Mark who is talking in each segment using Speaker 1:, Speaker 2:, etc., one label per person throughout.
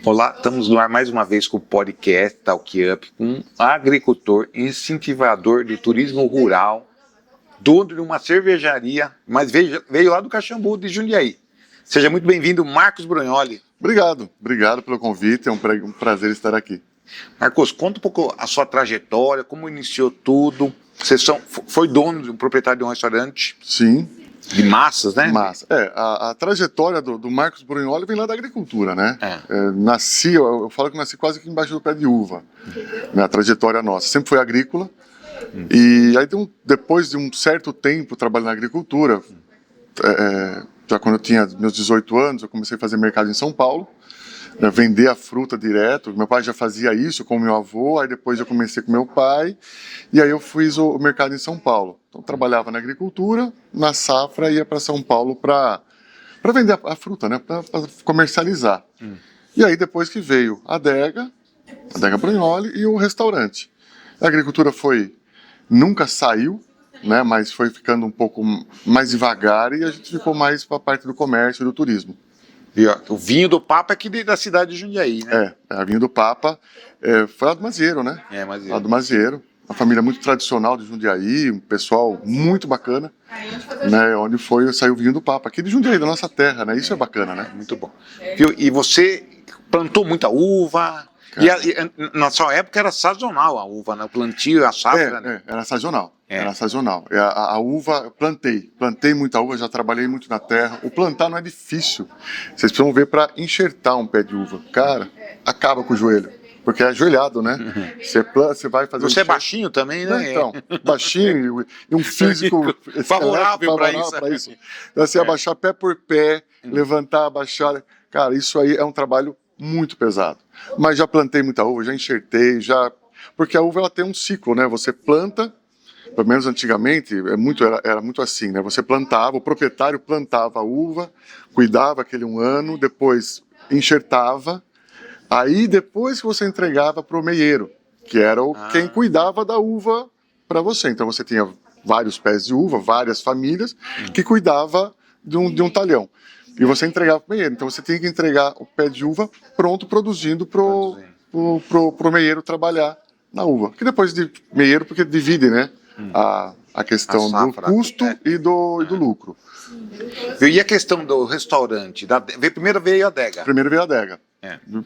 Speaker 1: Olá, estamos no ar mais uma vez com o podcast Talk Up, um agricultor, incentivador do turismo rural, dono de uma cervejaria, mas veio lá do Caxambu de Jundiaí. Seja muito bem-vindo, Marcos Brugnoli.
Speaker 2: Obrigado pelo convite, é um prazer estar aqui.
Speaker 1: Marcos, conta um pouco a sua trajetória, como iniciou tudo. Você foi dono, proprietário de um restaurante?
Speaker 2: Sim.
Speaker 1: De massas, né?
Speaker 2: Massa. A trajetória do Marcos Brugnoli vem lá da agricultura, né? Eu falo que nasci quase que embaixo do pé de uva, né? A trajetória nossa. Sempre foi agrícola. E aí, depois de um certo tempo trabalhando na agricultura, já quando eu tinha meus 18 anos, eu comecei a fazer mercado em São Paulo, né? Vender a fruta direto. Meu pai já fazia isso com meu avô, aí depois eu comecei com meu pai, e aí eu fiz o mercado em São Paulo. Então, trabalhava na agricultura, na safra, ia para São Paulo para vender a fruta, né? Para comercializar. E aí, depois que veio a adega Brugnoli e o restaurante. A agricultura nunca saiu, né? Mas foi ficando um pouco mais devagar e a gente ficou mais para a parte do comércio e do turismo.
Speaker 1: E, ó, o vinho do Papa é aqui da cidade de Jundiaí, né?
Speaker 2: A vinho do Papa foi lá do Mazieiro, né? Lá do Mazieiro. Uma família muito tradicional de Jundiaí, um pessoal muito bacana, né? Onde saiu o vinho do Papa, aqui de Jundiaí, da nossa terra, né? Isso é bacana, né?
Speaker 1: Muito bom. E você plantou muita uva? E na sua época era sazonal a uva, né? O plantio, a safra, né?
Speaker 2: Era sazonal. Era sazonal. A uva, plantei muita uva, já trabalhei muito na terra. O plantar não é difícil. Vocês precisam ver para enxertar um pé de uva. Cara, acaba com o joelho. Porque é ajoelhado, né? Você vai fazer.
Speaker 1: Você é baixinho também, né?
Speaker 2: Então, baixinho e um físico
Speaker 1: favorável para isso.
Speaker 2: Então, você abaixar pé por pé, levantar, abaixar. Cara, isso aí é um trabalho muito pesado. Mas já plantei muita uva, já enxertei, porque a uva ela tem um ciclo, né? Você planta, pelo menos antigamente, era muito assim, né? Você plantava, o proprietário plantava a uva, cuidava aquele um ano, depois enxertava. Aí depois que você entregava para o meieiro, que era quem cuidava da uva para você. Então você tinha vários pés de uva, várias famílias que cuidava de um talhão. E você entregava para o meieiro. Então você tinha que entregar o pé de uva pronto, produzindo pro meieiro trabalhar na uva. Que depois de meieiro, porque divide, né? A questão do custo e do lucro.
Speaker 1: E a questão do restaurante? Primeiro veio a adega.
Speaker 2: Primeiro veio a adega.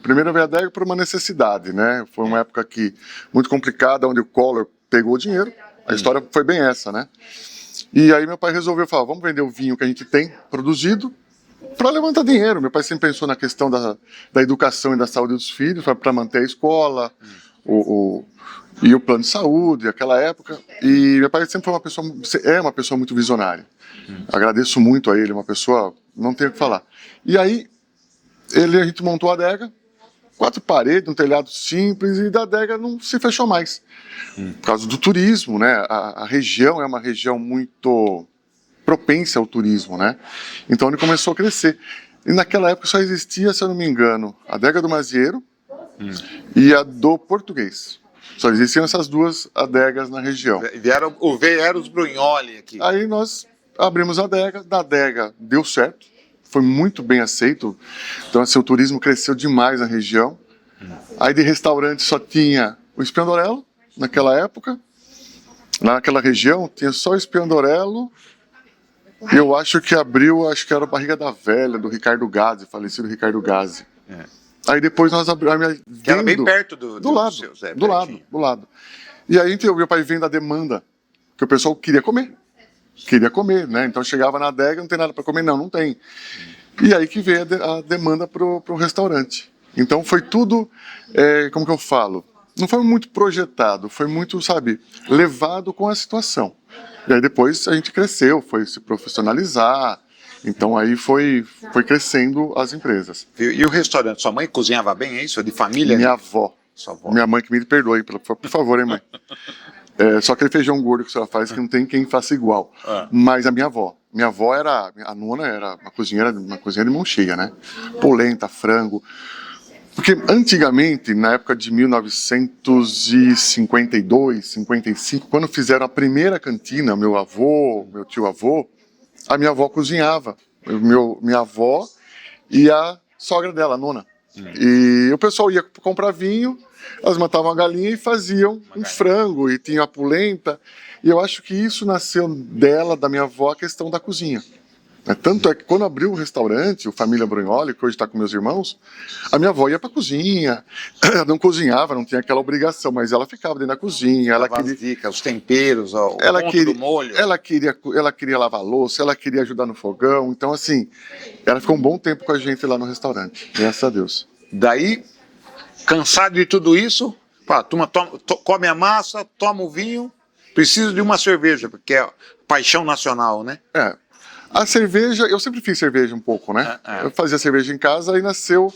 Speaker 2: Primeiro veio a adega por uma necessidade, né? Foi uma época muito complicada, onde o Collor pegou o dinheiro. A história foi bem essa, né? E aí meu pai resolveu falar, vamos vender o vinho que a gente tem produzido para levantar dinheiro. Meu pai sempre pensou na questão da educação e da saúde dos filhos, para manter a escola, e o plano de saúde, aquela época. E meu pai sempre é uma pessoa muito visionária. Agradeço muito a ele, uma pessoa, não tenho o que falar. E aí, a gente montou a adega, 4 paredes, um telhado simples, e da adega não se fechou mais. Por causa do turismo, né? A região é uma região muito propensa ao turismo, né? Então ele começou a crescer. E naquela época só existia, se eu não me engano, a adega do Mazieiro e a do Português. Só existiam essas duas adegas na região.
Speaker 1: Vieram os Brugnoli aqui.
Speaker 2: Aí nós abrimos a adega, da adega deu certo, foi muito bem aceito. Então assim, o turismo cresceu demais na região. Aí de restaurante só tinha o Espiandorello, naquela época. Naquela região tinha só o Espiandorello. E eu acho que abriu, que era a Barriga da Velha, do Ricardo Gazzi, falecido Ricardo Gazzi. Aí depois nós abrimos...
Speaker 1: Que era bem perto do
Speaker 2: lado,
Speaker 1: seu,
Speaker 2: do lado. E aí meu pai vem da demanda, que o pessoal queria comer, né? Então chegava na adega, não tem nada para comer, não tem. E aí que veio a demanda pro restaurante. Então foi tudo, como que eu falo, não foi muito projetado, foi muito, levado com a situação. E aí depois a gente cresceu, foi se profissionalizar, então aí foi crescendo as empresas.
Speaker 1: E o restaurante, sua mãe cozinhava bem, é isso? De família?
Speaker 2: Minha avó.
Speaker 1: Sua avó.
Speaker 2: Minha mãe que me perdoe, por favor, hein, mãe? Só aquele feijão gordo que a senhora faz que não tem quem faça igual. Mas a minha avó a nona era uma cozinheira de mão cheia, né? Polenta, frango. Porque antigamente, na época de 1952, 55, quando fizeram a primeira cantina, meu tio-avô, a minha avó cozinhava. Minha avó e a sogra dela, a nona. E E o pessoal ia comprar vinho, elas matavam a galinha e faziam um frango, e tinha a polenta. E eu acho que isso nasceu dela, da minha avó, a questão da cozinha. Tanto é que quando abriu o restaurante, o Família Brunholi, que hoje está com meus irmãos, a minha avó ia para a cozinha, ela não cozinhava, não tinha aquela obrigação, mas ela ficava dentro da cozinha. Ela queria
Speaker 1: as dicas, os temperos, o
Speaker 2: ela
Speaker 1: ponto
Speaker 2: queria,
Speaker 1: do molho.
Speaker 2: ela queria lavar a louça, ela queria ajudar no fogão. Então, assim, ela ficou um bom tempo com a gente lá no restaurante, graças a Deus.
Speaker 1: Daí, cansado de tudo isso, pá, come a massa, toma o vinho, precisa de uma cerveja, porque é paixão nacional, né?
Speaker 2: A cerveja, eu sempre fiz cerveja um pouco, né? Eu fazia cerveja em casa e nasceu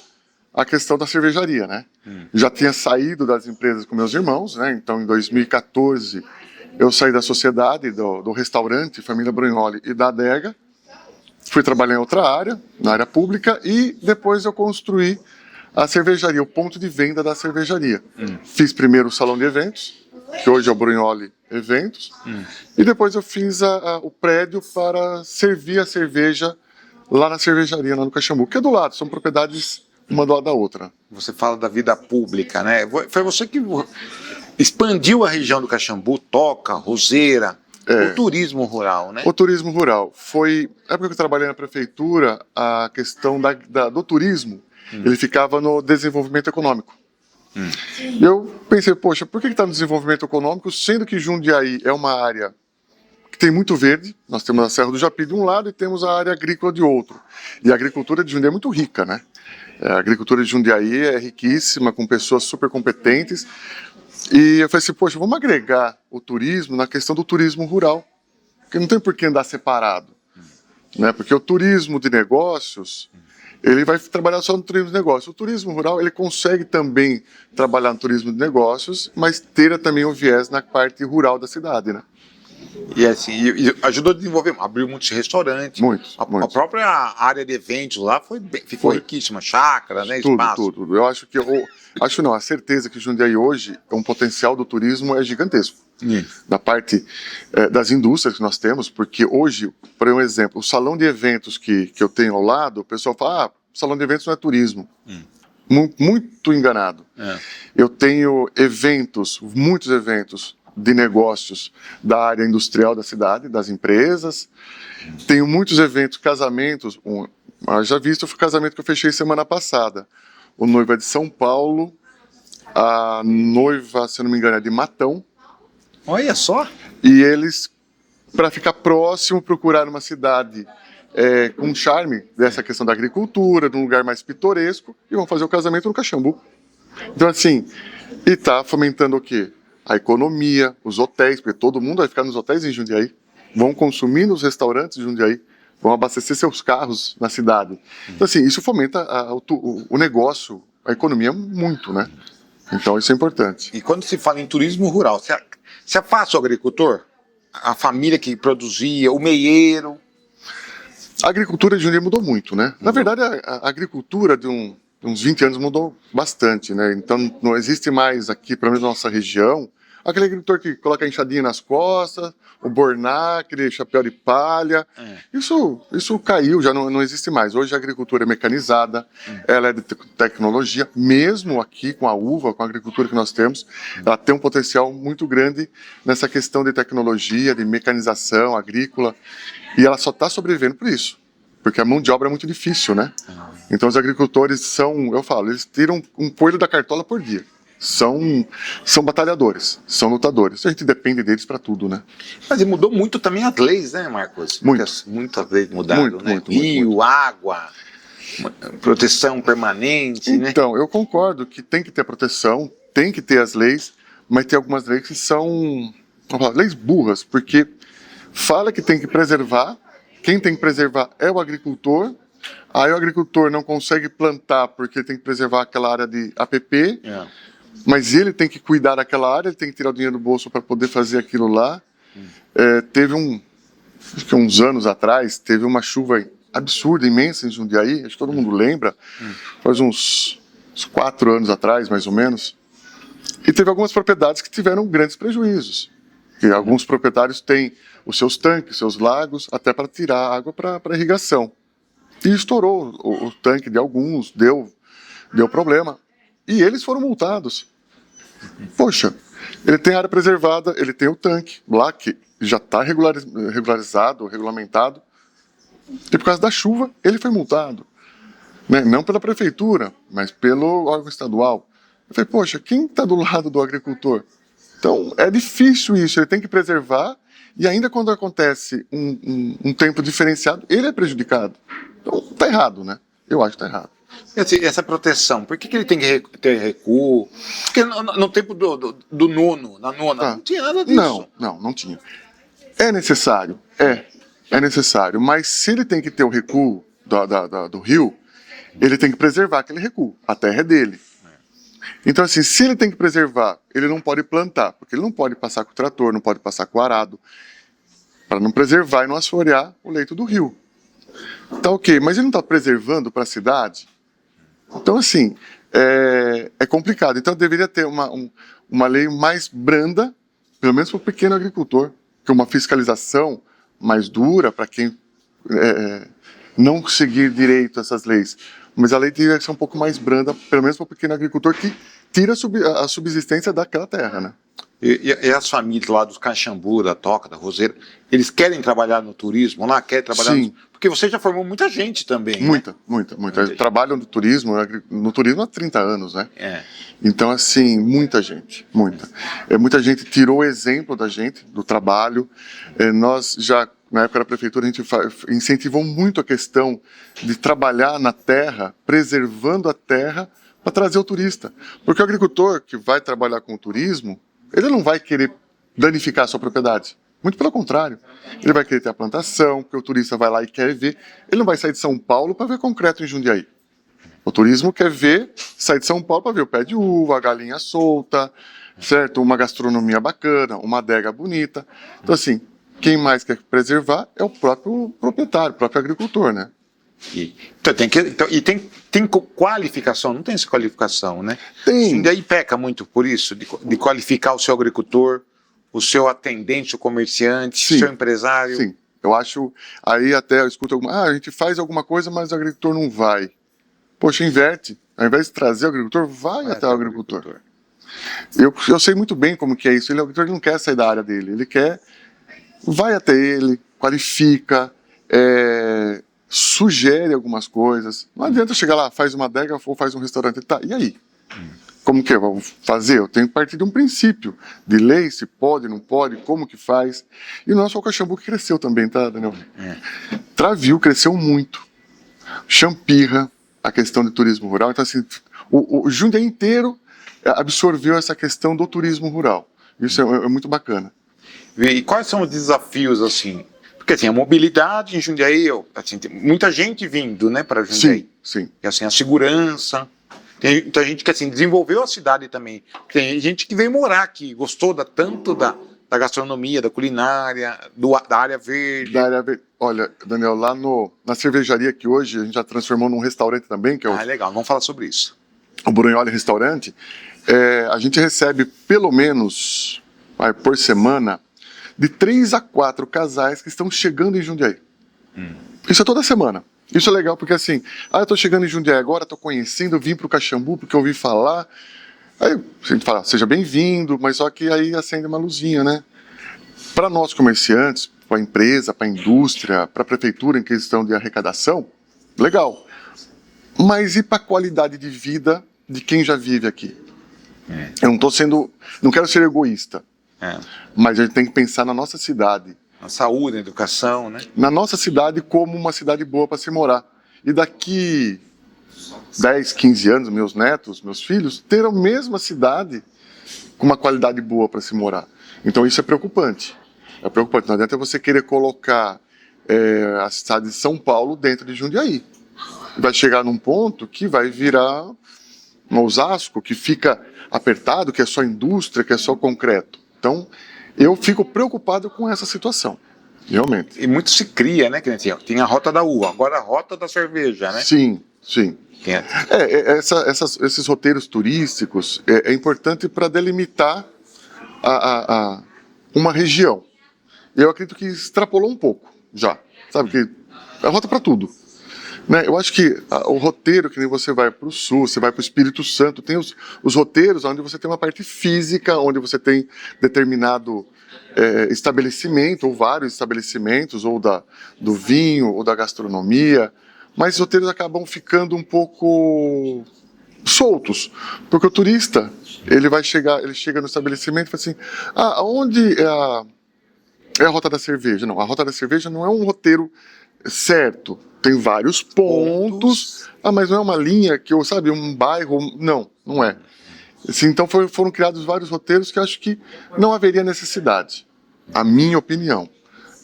Speaker 2: a questão da cervejaria, né? Já tinha saído das empresas com meus irmãos, né? Então, em 2014, eu saí da sociedade, do restaurante Família Brunholi e da adega. Fui trabalhar em outra área, na área pública, e depois eu construí a cervejaria, o ponto de venda da cervejaria. Fiz primeiro o salão de eventos, que hoje é o Brunholi Eventos, e depois eu fiz o prédio para servir a cerveja lá na cervejaria, lá no Caxambu, que é do lado, são propriedades uma do lado da outra.
Speaker 1: Você fala da vida pública, né? Foi você que expandiu a região do Caxambu, Toca, Roseira, o turismo rural, né?
Speaker 2: O turismo rural. Foi, na época que eu trabalhei na prefeitura, a questão do turismo, ele ficava no desenvolvimento econômico. E eu pensei, poxa, por que está no desenvolvimento econômico, sendo que Jundiaí é uma área que tem muito verde? Nós temos a Serra do Japi de um lado e temos a área agrícola de outro. E a agricultura de Jundiaí é muito rica, né? A agricultura de Jundiaí é riquíssima, com pessoas super competentes. E eu falei assim, poxa, vamos agregar o turismo na questão do turismo rural, porque não tem por que andar separado, né? Porque o turismo de negócios, ele vai trabalhar só no turismo de negócios. O turismo rural, ele consegue também trabalhar no turismo de negócios, mas ter também o viés na parte rural da cidade, né?
Speaker 1: E assim, e ajudou a desenvolver, abriu muitos restaurantes.
Speaker 2: Muitos.
Speaker 1: A própria área de eventos lá ficou riquíssima, chácara, né, espaço.
Speaker 2: Tudo. Eu acho que, a certeza que Jundiaí hoje, um potencial do turismo é gigantesco. Da parte das indústrias que nós temos, porque hoje, por um exemplo, o salão de eventos que eu tenho ao lado, o pessoal fala, salão de eventos não é turismo. Muito enganado. Eu tenho muitos eventos de negócios da área industrial da cidade, das empresas. Tenho muitos eventos, casamentos. Já visto o casamento que eu fechei semana passada. O noivo é de São Paulo, a noiva, se eu não me engano, é de Matão.
Speaker 1: Olha só!
Speaker 2: E eles, para ficar próximo, procuraram uma cidade com charme dessa questão da agricultura, de um lugar mais pitoresco, e vão fazer o casamento no Caxambu. Então, assim, e está fomentando o quê? A economia, os hotéis, porque todo mundo vai ficar nos hotéis em Jundiaí, vão consumir nos restaurantes de Jundiaí, vão abastecer seus carros na cidade. Então, assim, isso fomenta o negócio, a economia muito, né? Então, isso é importante.
Speaker 1: E quando se fala em turismo rural, se afasta o agricultor? A família que produzia, o meieiro?
Speaker 2: A agricultura de Jundiaí mudou muito, né? Na verdade, a agricultura de uns 20 anos mudou bastante, né? Então não existe mais aqui, pelo menos na nossa região, aquele agricultor que coloca a enxadinha nas costas, o borná, aquele chapéu de palha. Isso caiu, já não existe mais. Hoje a agricultura é mecanizada, ela é de tecnologia, mesmo aqui com a uva, com a agricultura que nós temos, ela tem um potencial muito grande nessa questão de tecnologia, de mecanização agrícola, e ela só está sobrevivendo por isso. Porque a mão de obra é muito difícil, né? Então os agricultores eles tiram um coelho da cartola por dia. São batalhadores, são lutadores. A gente depende deles para tudo, né?
Speaker 1: Mas mudou muito também as leis, né, Marcos? Muitas leis mudaram, né? Rio, água, proteção permanente, né?
Speaker 2: Então, eu concordo que tem que ter proteção, tem que ter as leis, mas tem algumas leis que são leis burras, porque fala que tem que preservar. Quem tem que preservar é o agricultor. Aí o agricultor não consegue plantar porque tem que preservar aquela área de APP, mas ele tem que cuidar daquela área, ele tem que tirar o dinheiro do bolso para poder fazer aquilo lá. Teve acho que uns anos atrás, teve uma chuva absurda, imensa em Jundiaí, acho que todo mundo lembra, faz uns 4 anos atrás, mais ou menos, e teve algumas propriedades que tiveram grandes prejuízos. E alguns proprietários têm os seus tanques, seus lagos, até para tirar água para irrigação. E estourou o tanque de alguns, deu problema. E eles foram multados. Poxa, ele tem área preservada, ele tem o tanque lá que já está regularizado, regulamentado. E por causa da chuva, ele foi multado. Né? Não pela prefeitura, mas pelo órgão estadual. Eu falei, poxa, quem está do lado do agricultor? Então, é difícil isso, ele tem que preservar, e ainda quando acontece um tempo diferenciado, ele é prejudicado. Então, está errado, né? Eu acho que está errado.
Speaker 1: Essa proteção, por que ele tem que ter recuo? Porque no tempo do nono, na nona, não tinha nada disso.
Speaker 2: Não tinha. É necessário, é necessário, mas se ele tem que ter o recuo do rio, ele tem que preservar aquele recuo, a terra é dele. Então, assim, se ele tem que preservar, ele não pode plantar, porque ele não pode passar com o trator, não pode passar com o arado, para não preservar e não assorear o leito do rio. Tá ok, mas ele não está preservando para a cidade? Então, assim, é complicado. Então, deveria ter uma lei mais branda, pelo menos para o pequeno agricultor, que uma fiscalização mais dura para quem não seguir direito essas leis. Mas a lei teria que ser um pouco mais branda, pelo menos para o pequeno agricultor que tira a subsistência daquela terra, né?
Speaker 1: E as famílias lá dos Caxambu, da Toca, da Roseira, eles querem trabalhar no turismo lá? Querem trabalhar
Speaker 2: Sim.
Speaker 1: Porque você já formou muita gente também,
Speaker 2: Muita.
Speaker 1: Muita
Speaker 2: Trabalham no turismo há 30 anos, né? Então, assim, muita gente, muita. Muita gente tirou o exemplo da gente, do trabalho. Nós já, na época da prefeitura, a gente incentivou muito a questão de trabalhar na terra, preservando a terra, para trazer o turista. Porque o agricultor que vai trabalhar com o turismo, ele não vai querer danificar a sua propriedade. Muito pelo contrário. Ele vai querer ter a plantação, porque o turista vai lá e quer ver. Ele não vai sair de São Paulo para ver concreto em Jundiaí. O turismo quer sair de São Paulo para ver o pé de uva, a galinha solta, certo? Uma gastronomia bacana, uma adega bonita. Então, assim, quem mais quer preservar é o próprio proprietário, o próprio agricultor, né?
Speaker 1: Tem qualificação, não tem essa qualificação, né?
Speaker 2: Tem.
Speaker 1: E daí peca muito por isso, de qualificar o seu agricultor, o seu atendente, o comerciante, o seu empresário.
Speaker 2: Sim, eu acho, aí até eu escuto a gente faz alguma coisa, mas o agricultor não vai. Poxa, inverte, ao invés de trazer o agricultor, vai até o agricultor. Eu sei muito bem como que é isso, o agricultor não quer sair da área dele, vai até ele, qualifica, sugere algumas coisas. Não adianta chegar lá, faz uma adega ou faz um restaurante. Tá, e aí? Como que eu vou fazer? Eu tenho que partir de um princípio de lei, se pode, não pode, como que faz. E o nosso Caxambu que cresceu também, tá, Daniel? Travil cresceu muito. Champirra, a questão de turismo rural. Então, assim, o Jundiaí inteiro absorveu essa questão do turismo rural. Isso é muito bacana.
Speaker 1: E quais são os desafios, assim? Porque assim, a mobilidade em Jundiaí, assim, tem muita gente vindo, né, para Jundiaí.
Speaker 2: Sim.
Speaker 1: E assim, a segurança. Tem muita gente que assim, desenvolveu a cidade também. Tem gente que veio morar aqui, gostou tanto da gastronomia, da culinária, da área verde.
Speaker 2: Olha, Daniel, lá na cervejaria que hoje a gente já transformou num restaurante também, que é o...
Speaker 1: legal, vamos falar sobre isso.
Speaker 2: O Brunholi Restaurante, a gente recebe pelo menos, por semana, de 3 a 4 casais que estão chegando em Jundiaí. Isso é toda semana. Isso é legal porque assim, eu tô chegando em Jundiaí agora, tô conhecendo, eu vim pro Caxambu porque eu ouvi falar. Aí a gente fala, seja bem-vindo, mas só que aí acende uma luzinha, né? Para nós comerciantes, para a empresa, para a indústria, para a prefeitura em questão de arrecadação, legal. Mas e para a qualidade de vida de quem já vive aqui? Eu não quero ser egoísta, mas a gente tem que pensar na nossa cidade.
Speaker 1: Na saúde, na educação, né?
Speaker 2: Na nossa cidade como uma cidade boa para se morar. E daqui 10, 15 anos, meus netos, meus filhos, terão a mesma cidade com uma qualidade boa para se morar. Então isso é preocupante. É preocupante. Não adianta você querer colocar a cidade de São Paulo dentro de Jundiaí. Vai chegar num ponto que vai virar um Osasco, que fica apertado, que é só indústria, que é só concreto. Então, eu fico preocupado com essa situação, realmente.
Speaker 1: E muito se cria, né? Tem a rota da uva, agora a rota da cerveja, né?
Speaker 2: Sim. Esses roteiros turísticos é importante para delimitar uma região. Eu acredito que extrapolou um pouco já, sabe? Que é rota para tudo. Né? Eu acho que o roteiro, que nem você vai para o Sul, você vai para o Espírito Santo, tem os roteiros onde você tem uma parte física, onde você tem determinado estabelecimento, ou vários estabelecimentos, ou do vinho, ou da gastronomia, mas os roteiros acabam ficando um pouco soltos, porque o turista, ele chega no estabelecimento e fala assim, aonde é a Rota da Cerveja? Não, a Rota da Cerveja não é um roteiro certo, tem vários pontos, mas não é uma linha que eu, sabe, um bairro, não é. Assim, então foram criados vários roteiros que eu acho que não haveria necessidade, a minha opinião.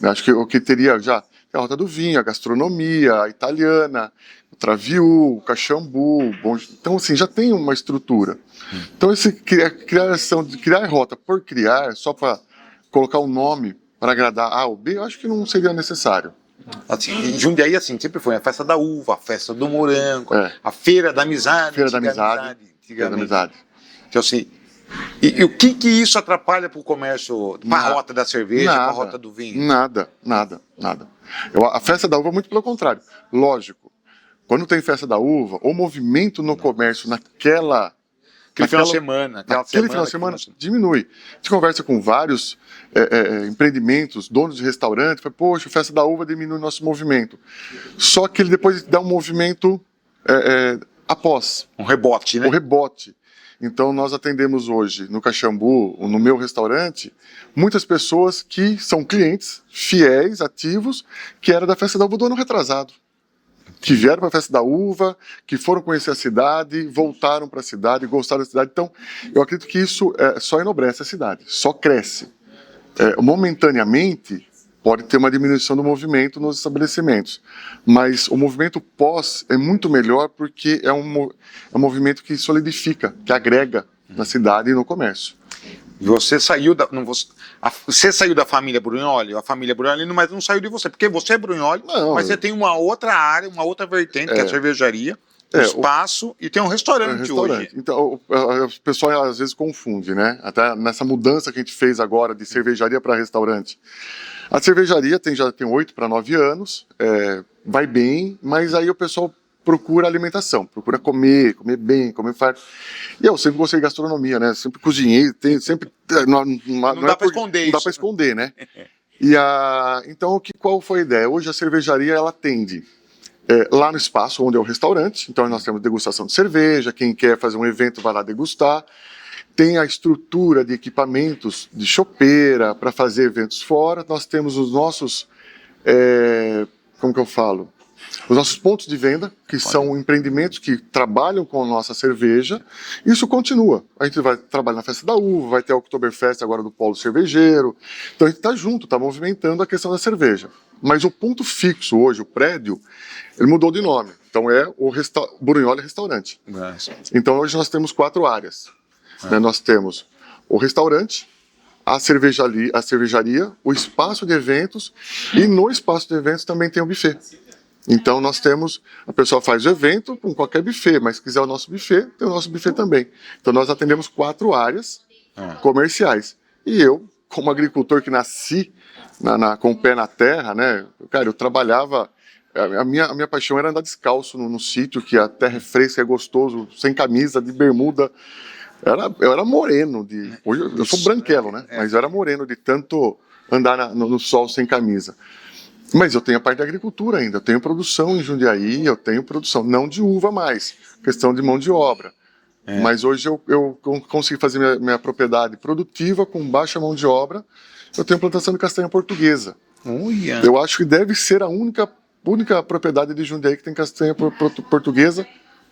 Speaker 2: Eu acho que o que teria já a Rota do Vinho, a gastronomia, a italiana, o Traviú, o Caxambu, então assim, já tem uma estrutura. Então criar rota por criar, só para colocar um nome para agradar A ou B, eu acho que não seria necessário.
Speaker 1: Assim, em Jundiaí, assim, sempre foi a festa da uva, a festa do morango, a feira da amizade.
Speaker 2: Feira da amizade.
Speaker 1: Então, assim, e o que isso atrapalha para o comércio, para a rota da cerveja, para a rota do vinho?
Speaker 2: Nada. A festa da uva, muito pelo contrário. Lógico, quando tem festa da uva, o movimento no comércio naquele final de semana diminui. A gente conversa com vários empreendimentos, donos de restaurante, fala, poxa, a festa da uva diminui o nosso movimento. Só que ele depois dá um movimento após.
Speaker 1: Um rebote, né?
Speaker 2: Um rebote. Então, nós atendemos hoje, no Caxambu, no meu restaurante, muitas pessoas que são clientes fiéis, ativos, que eram da festa da uva do ano retrasado. Que vieram para a festa da uva, que foram conhecer a cidade, voltaram para a cidade, gostaram da cidade. Então, eu acredito que isso só enobrece a cidade, só cresce. Momentaneamente, pode ter uma diminuição do movimento nos estabelecimentos, mas o movimento pós é muito melhor porque é um movimento que solidifica, que agrega na cidade e no comércio.
Speaker 1: Você saiu você saiu da família Brunholi, a família Brunholi, mas não saiu de você, porque você é Brunholi, mas você tem uma outra área, uma outra vertente, que é a cervejaria, espaço, e tem um restaurante hoje.
Speaker 2: Então, o pessoal às vezes confunde, né? Até nessa mudança que a gente fez agora de cervejaria para restaurante. A cervejaria já tem 8 para 9 anos, vai bem, mas aí o pessoal procura alimentação, procura comer bem, comer farto. E eu sempre gostei de gastronomia, né? Sempre cozinhei, não dá para esconder isso. Não dá para esconder, né? Então, qual foi a ideia? Hoje a cervejaria, ela atende lá no espaço, onde é o restaurante. Então, nós temos degustação de cerveja, quem quer fazer um evento vai lá degustar. Tem a estrutura de equipamentos de chopeira para fazer eventos fora. Nós temos os nossos, como que eu falo? Os nossos pontos de venda, que são empreendimentos que trabalham com a nossa cerveja. Isso continua. A gente vai trabalhar na Festa da Uva, vai ter a Oktoberfest agora do Polo Cervejeiro. Então a gente está junto, está movimentando a questão da cerveja. Mas o ponto fixo hoje, o prédio, ele mudou de nome. Então é o Brunholi Restaurante. Então hoje nós temos 4 áreas. Nós temos o restaurante, a cervejaria, o espaço de eventos, e no espaço de eventos também tem o buffet. Então nós temos, a pessoa faz o evento com qualquer buffet, mas se quiser o nosso buffet, tem o nosso buffet também. Então nós atendemos 4 áreas comerciais. E eu, como agricultor que nasci com o pé na terra, né, cara, eu trabalhava, a minha paixão era andar descalço no sítio, que a terra é fresca, é gostoso, sem camisa, de bermuda. Eu era moreno, hoje eu sou branquelo, né? Mas eu era moreno de tanto andar no sol sem camisa. Mas eu tenho a parte da agricultura ainda, eu tenho produção em Jundiaí, eu tenho produção, não de uva mais, questão de mão de obra. Mas hoje eu consegui fazer minha propriedade produtiva com baixa mão de obra, eu tenho plantação de castanha portuguesa. Eu acho que deve ser a única propriedade de Jundiaí que tem castanha portuguesa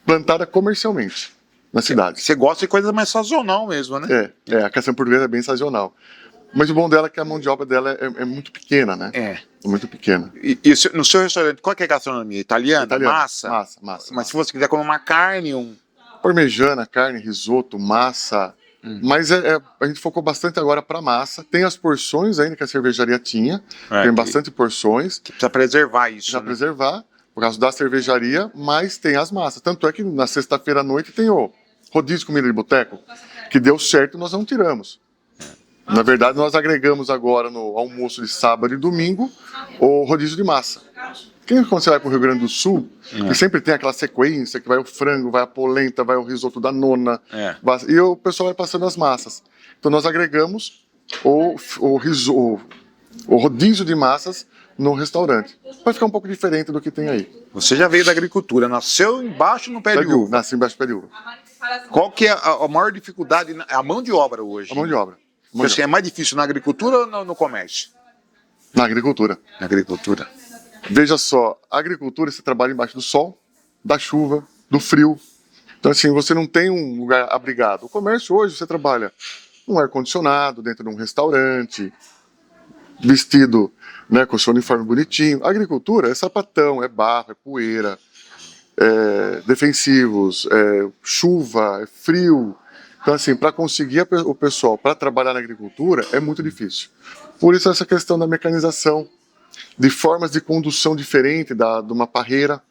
Speaker 2: plantada comercialmente na cidade.
Speaker 1: Você gosta de coisa mais sazonal mesmo, né?
Speaker 2: A castanha portuguesa é bem sazonal. Mas o bom dela é que a mão de obra dela é muito pequena, né? É muito pequena.
Speaker 1: E no seu restaurante, qual que é a gastronomia? Italiana? Massa? Massa. Mas se você quiser comer uma carne,
Speaker 2: parmegiana, carne, risoto, massa. Mas a gente focou bastante agora para massa. Tem as porções ainda que a cervejaria tinha. Tem bastante porções. Que
Speaker 1: precisa preservar isso.
Speaker 2: Precisa preservar, por causa da cervejaria, mas tem as massas. Tanto é que na sexta-feira à noite tem o rodízio de comida de boteco, que deu certo e nós não tiramos. Na verdade, nós agregamos agora no almoço de sábado e domingo o rodízio de massa. Quando você vai para o Rio Grande do Sul, que sempre tem aquela sequência, que vai o frango, vai a polenta, vai o risoto da nona, e o pessoal vai passando as massas. Então nós agregamos o rodízio de massas no restaurante. Vai ficar um pouco diferente do que tem aí.
Speaker 1: Você já veio da agricultura, nasceu embaixo no pé de uva.
Speaker 2: Nasci embaixo do pé de uva.
Speaker 1: Qual que é a maior dificuldade? A mão de obra hoje.
Speaker 2: A mão de obra.
Speaker 1: Assim, é mais difícil na agricultura ou no comércio?
Speaker 2: Na agricultura.
Speaker 1: Na agricultura.
Speaker 2: Veja só, a agricultura você trabalha embaixo do sol, da chuva, do frio. Então assim, você não tem um lugar abrigado. O comércio hoje você trabalha num ar-condicionado, dentro de um restaurante, vestido, né, com o seu uniforme bonitinho. A agricultura é sapatão, é barro, é poeira, é defensivos, é chuva, é frio. Então assim, para conseguir o pessoal para trabalhar na agricultura é muito difícil. Por isso essa questão da mecanização, de formas de condução diferente de uma parreira,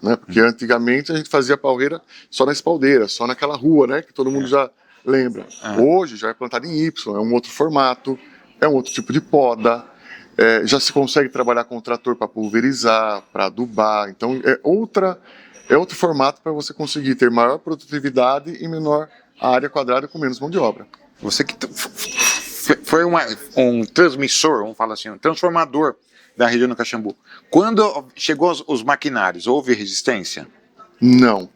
Speaker 2: né? Porque antigamente a gente fazia parreira só na espaldeira, só naquela rua, né? Que todo mundo já lembra. Hoje já é plantado em Y, é um outro formato, é um outro tipo de poda, já se consegue trabalhar com o trator para pulverizar, para adubar. Então é outro formato para você conseguir ter maior produtividade e menor área quadrada com menos mão de obra.
Speaker 1: Você que foi um transmissor, vamos falar assim, um transformador da região do Caxambu. Quando chegou os maquinários, houve resistência?
Speaker 2: Não.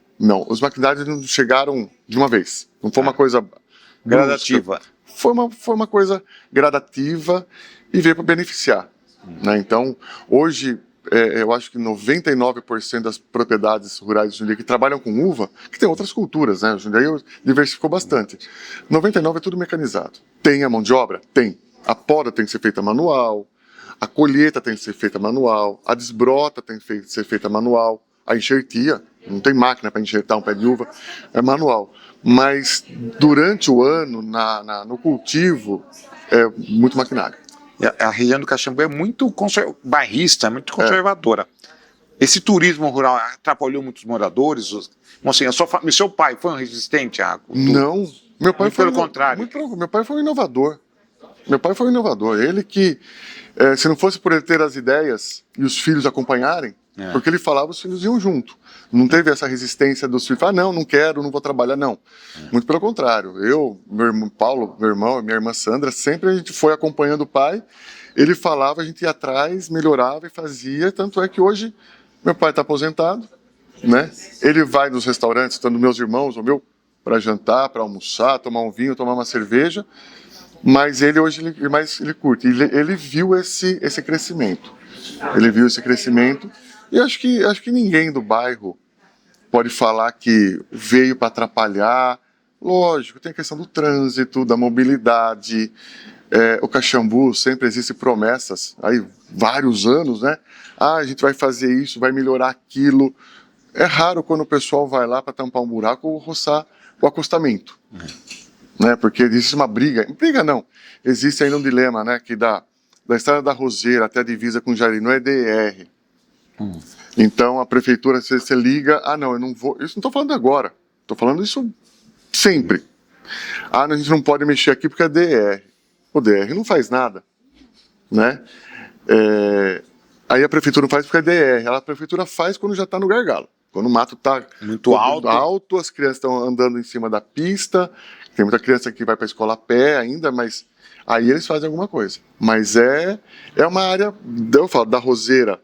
Speaker 2: Os maquinários não chegaram de uma vez. Não foi uma coisa
Speaker 1: gradativa.
Speaker 2: Foi uma coisa gradativa e veio para beneficiar. Né? Então, hoje, eu acho que 99% das propriedades rurais de Jundiaí que trabalham com uva, que tem outras culturas, né? O Jundiaí diversificou bastante. 99% é tudo mecanizado. Tem a mão de obra? Tem. A poda tem que ser feita manual, a colheita tem que ser feita manual, a desbrota tem que ser feita manual, a enxertia, não tem máquina para enxertar um pé de uva, é manual. Mas durante o ano, no cultivo, é muito maquinário.
Speaker 1: A região do Caxambu é muito bairrista, muito conservadora. Esse turismo rural atrapalhou muitos moradores? Assim, seu pai foi um resistente à cultura?
Speaker 2: Não, meu pai foi
Speaker 1: pelo contrário.
Speaker 2: Meu pai foi um inovador. Ele que, se não fosse por ele ter as ideias e os filhos acompanharem, porque ele falava, os filhos iam junto. Não teve essa resistência dos filhos, não quero, não vou trabalhar, não. Muito pelo contrário. Eu, meu irmão Paulo, meu irmão, minha irmã Sandra, sempre a gente foi acompanhando o pai. Ele falava, a gente ia atrás, melhorava e fazia. Tanto é que hoje meu pai está aposentado, né? Ele vai nos restaurantes, tanto meus irmãos, o meu, para jantar, para almoçar, tomar um vinho, tomar uma cerveja. Mas ele hoje ele curte. Ele viu esse crescimento. Ele viu esse crescimento. E acho que ninguém do bairro pode falar que veio para atrapalhar. Lógico, tem a questão do trânsito, da mobilidade. O Caxambu sempre existem promessas, aí vários anos, né? A gente vai fazer isso, vai melhorar aquilo. É raro quando o pessoal vai lá para tampar um buraco ou roçar o acostamento. Né? Porque existe uma briga não, existe ainda um dilema, né? Que da estrada da Roseira até a divisa com Jari não é DR. Então a prefeitura, você liga, não, eu não vou, isso não estou falando agora, estou falando isso sempre. A gente não pode mexer aqui porque é DR. O DR não faz nada, né? Aí a prefeitura não faz porque é DR, a prefeitura faz quando já está no gargalo. Quando o mato está
Speaker 1: muito alto,
Speaker 2: as crianças estão andando em cima da pista, tem muita criança que vai para a escola a pé ainda, mas aí eles fazem alguma coisa. Mas é uma área, eu falo, da Roseira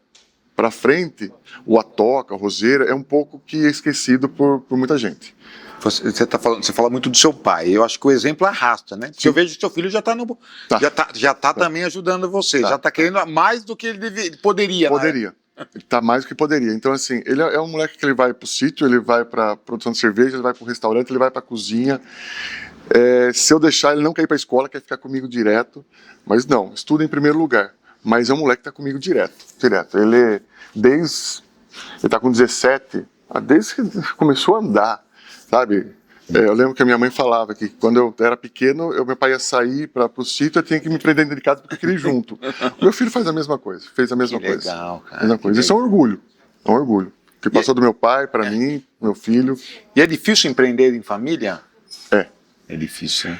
Speaker 2: para frente, o Atoca, a Roseira, é um pouco que é esquecido por muita gente.
Speaker 1: Você fala muito do seu pai. Eu acho que o exemplo arrasta, né? Se eu vejo que seu filho já está também ajudando você, já está querendo mais do que ele poderia.
Speaker 2: Poderia. Né? Ele está mais do que poderia. Então, assim, ele é um moleque que ele vai para o sítio, ele vai para a produção de cerveja, ele vai para o restaurante, ele vai para a cozinha. Se eu deixar, ele não quer ir para a escola, quer ficar comigo direto. Mas não, estuda em primeiro lugar. Mas é um moleque que está comigo direto. Ele está com 17, desde que começou a andar. Sabe, eu lembro que a minha mãe falava que quando eu era pequeno, meu pai ia sair para o sítio, eu tinha que me prender dentro de casa porque eu queria ir junto. Meu filho faz a mesma coisa, fez a mesma coisa.
Speaker 1: Legal, cara.
Speaker 2: Isso é um orgulho. Que passou do meu pai para mim, meu filho.
Speaker 1: E é difícil empreender em família?
Speaker 2: É
Speaker 1: difícil, hein?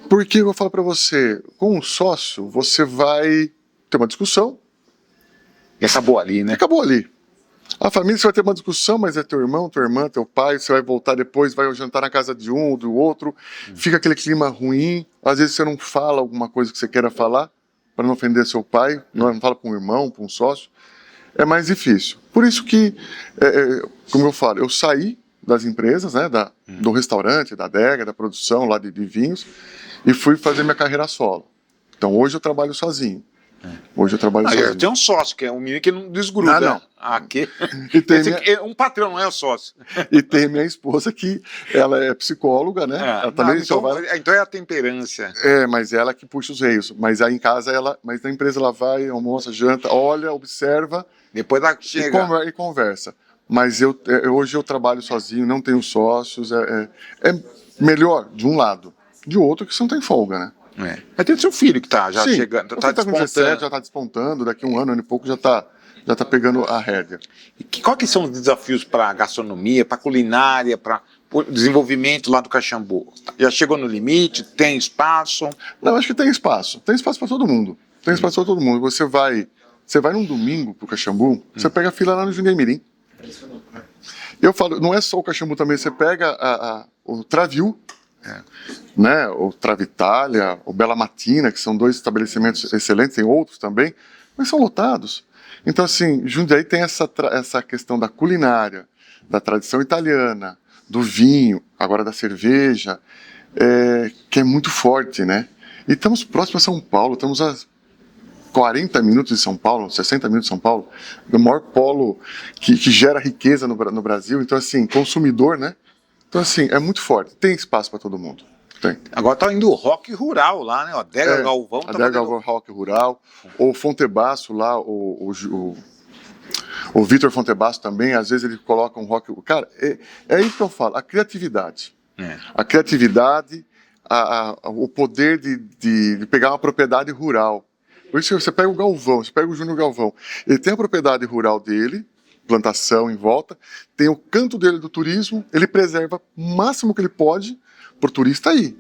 Speaker 2: Porque eu falo para você, com um sócio, você vai ter uma discussão
Speaker 1: E acabou ali, né?
Speaker 2: Acabou ali. A família, você vai ter uma discussão, mas é teu irmão, tua irmã, teu pai, você vai voltar depois, vai jantar na casa de um ou do outro, fica aquele clima ruim, às vezes você não fala alguma coisa que você queira falar, para não ofender seu pai, não fala para um irmão, para um sócio, é mais difícil. Por isso que, como eu falo, eu saí das empresas, né, do restaurante, da adega, da produção lá de vinhos, e fui fazer minha carreira solo. Então hoje eu trabalho sozinho. Hoje eu trabalho sozinho.
Speaker 1: Eu tenho um sócio, que é um menino que não desgruda.
Speaker 2: Não.
Speaker 1: Aqui.
Speaker 2: E
Speaker 1: um patrão, não é o sócio.
Speaker 2: E tem minha esposa que ela é psicóloga, né? Ela também
Speaker 1: então é a temperância.
Speaker 2: Mas ela que puxa os reios. Mas aí em casa mas na empresa ela vai, almoça, janta, olha, observa.
Speaker 1: Depois ela chega.
Speaker 2: E conversa. Mas hoje eu trabalho sozinho, não tenho sócios. É melhor de um lado. De outro que você não tem folga, né?
Speaker 1: Mas tem o seu filho que tá já
Speaker 2: Sim,
Speaker 1: chegando,
Speaker 2: tá com 17, já tá despontando, daqui um ano e pouco já tá pegando a rédea.
Speaker 1: E qual que são os desafios para a gastronomia, para a culinária, para o desenvolvimento lá do Caxambu? Já chegou no limite? Tem espaço?
Speaker 2: Não, acho que tem espaço. Tem espaço para todo mundo. Tem espaço para todo mundo. Você vai num domingo pro Caxambu, você pega a fila lá no Jundiaí-Mirim. Eu falo, não é só o Caxambu também, você pega o Travil, né, o Travaitália, o Bela Matina, que são 2 estabelecimentos excelentes, tem outros também, mas são lotados. Então, assim, Jundiaí tem essa questão da culinária, da tradição italiana, do vinho, agora da cerveja, que é muito forte, né? E estamos próximos a São Paulo, estamos a 40 minutos de São Paulo, 60 minutos de São Paulo, o maior polo que gera riqueza no Brasil. Então, assim, consumidor, né? Então, assim, é muito forte. Tem espaço para todo mundo. Tem.
Speaker 1: Agora tá indo o rock rural lá, né? Adega Galvão.
Speaker 2: Adega Galvão, rock rural. O Fontebasso lá, o Vitor Fontebasso também, às vezes ele coloca um rock... Cara, é isso que eu falo, a criatividade. A criatividade, o poder de pegar uma propriedade rural. Por isso você pega o Galvão, você pega o Júnior Galvão, ele tem a propriedade rural dele, plantação em volta, tem o canto dele do turismo, ele preserva o máximo que ele pode por turista ir.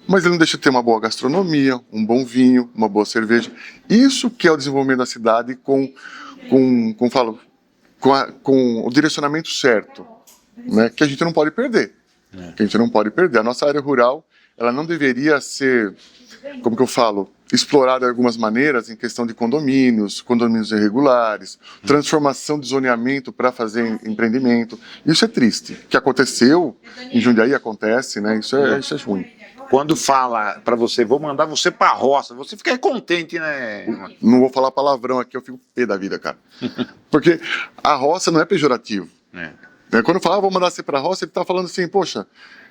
Speaker 2: Mas ele não deixa de ter uma boa gastronomia, um bom vinho, uma boa cerveja. Isso que é o desenvolvimento da cidade com o direcionamento certo, né? Que a gente não pode perder. Que a gente não pode perder. A nossa área rural, ela não deveria ser, como que eu falo, explorada de algumas maneiras em questão de condomínios irregulares, transformação de zoneamento para fazer empreendimento. Isso é triste. O que aconteceu em Jundiaí acontece, né? Isso é ruim.
Speaker 1: Quando fala para você, vou mandar você para a roça, você fica contente, né?
Speaker 2: Não vou falar palavrão aqui, eu fico pé da vida, cara. Porque a roça não é pejorativo. Quando fala, vou mandar você para a roça, ele está falando assim, poxa...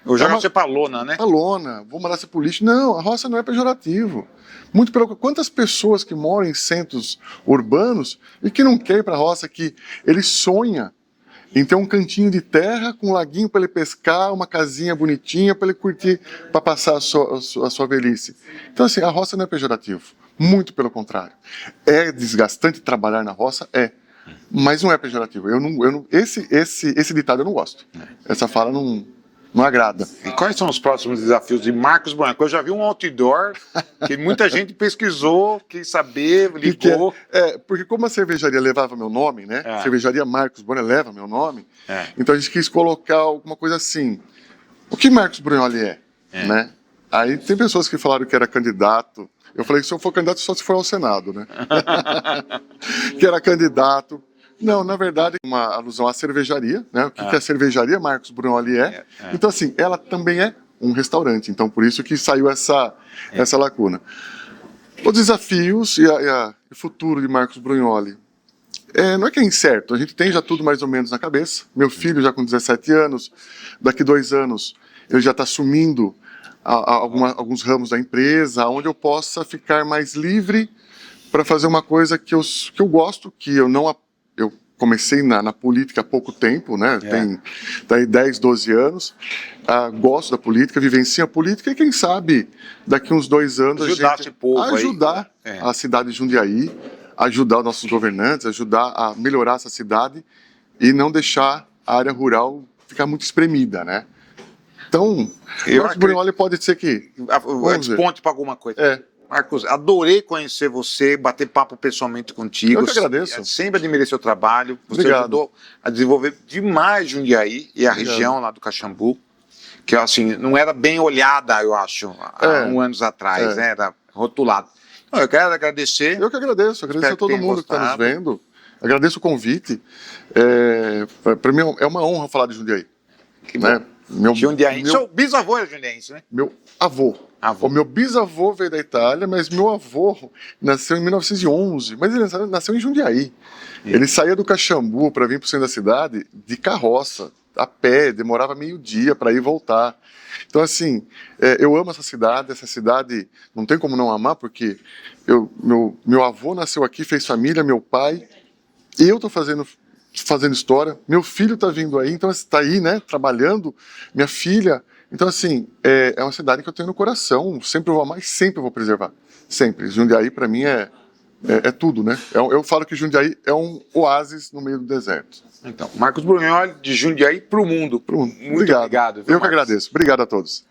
Speaker 1: Eu jogo você para a lona, né?
Speaker 2: Para a lona, vou mandar você para o lixo. Não, a roça não é pejorativo. Muito pelo quantas pessoas que moram em centros urbanos e que não querem ir para a roça, que ele sonha em ter um cantinho de terra com um laguinho para ele pescar, uma casinha bonitinha para ele curtir, para passar a sua velhice. Então, assim, a roça não é pejorativo. Muito pelo contrário. É desgastante trabalhar na roça? É. Mas não é pejorativo. Esse ditado eu não gosto. Essa fala não agrada.
Speaker 1: E quais são os próximos desafios de Marcos Branco? Eu já vi um outdoor que muita gente pesquisou, quis saber, ligou.
Speaker 2: Porque como a cervejaria levava meu nome, né? Cervejaria Marcos Brunholi leva meu nome. Então a gente quis colocar alguma coisa assim. O que Marcos Brunholi né? Aí tem pessoas que falaram que era candidato. Eu falei que se eu for candidato só se for ao Senado, né? Que era candidato. Não, na verdade, uma alusão à cervejaria, né? O que a cervejaria Marcos Brunholi é. Então, assim, ela também é um restaurante. Então, por isso que saiu essa lacuna. Os desafios e o futuro de Marcos Brunholi. Não é que é incerto, a gente tem já tudo mais ou menos na cabeça. Meu filho já com 17 anos, daqui 2 anos, ele já está assumindo alguns ramos da empresa, onde eu possa ficar mais livre para fazer uma coisa que eu gosto, que eu comecei na política há pouco tempo, né? Tem daí 10, 12 anos. Gosto da política, vivencio a política e quem sabe daqui uns 2 anos ajudar a cidade de Jundiaí, ajudar os nossos governantes, ajudar a melhorar essa cidade e não deixar a área rural ficar muito espremida, né? Então, o Brunholi pode ser que...
Speaker 1: Desponte para alguma coisa. Marcos, adorei conhecer você, bater papo pessoalmente contigo.
Speaker 2: Eu que agradeço.
Speaker 1: Sempre admirei seu trabalho. Você
Speaker 2: Obrigado.
Speaker 1: ajudou a desenvolver demais Jundiaí e a
Speaker 2: Obrigado.
Speaker 1: região lá do Caxambu, que assim, não era bem olhada, eu acho, há anos atrás, né? Era rotulado. Então, eu quero agradecer.
Speaker 2: Eu que agradeço
Speaker 1: Espero
Speaker 2: a todo
Speaker 1: que tenha
Speaker 2: mundo que está nos
Speaker 1: gostado.
Speaker 2: vendo. Agradeço o convite. Para mim é uma honra falar de Jundiaí.
Speaker 1: Que
Speaker 2: Né?
Speaker 1: bom.
Speaker 2: Meu,
Speaker 1: Jundiaí.
Speaker 2: meu,
Speaker 1: Seu bisavô era jundiaense, né?
Speaker 2: meu avô.
Speaker 1: Avô.
Speaker 2: O meu bisavô veio da Itália, mas meu avô nasceu em 1911, mas ele nasceu em Jundiaí. Ele saía do Caxambu para vir para o centro da cidade de carroça, a pé, demorava meio-dia para ir e voltar. Então, assim, eu amo essa cidade não tem como não amar, porque meu avô nasceu aqui, fez família, meu pai, eu estou fazendo história, meu filho está vindo aí, então está aí, né, trabalhando, minha filha. Então, assim, é uma cidade que eu tenho no coração, sempre vou amar e sempre vou preservar. Sempre. Jundiaí, para mim, é tudo, né? Eu falo que Jundiaí é um oásis no meio do deserto.
Speaker 1: Então, Marcos Brugnoli, de Jundiaí para o mundo.
Speaker 2: Muito
Speaker 1: Muito obrigado.
Speaker 2: Eu que agradeço. Obrigado a todos.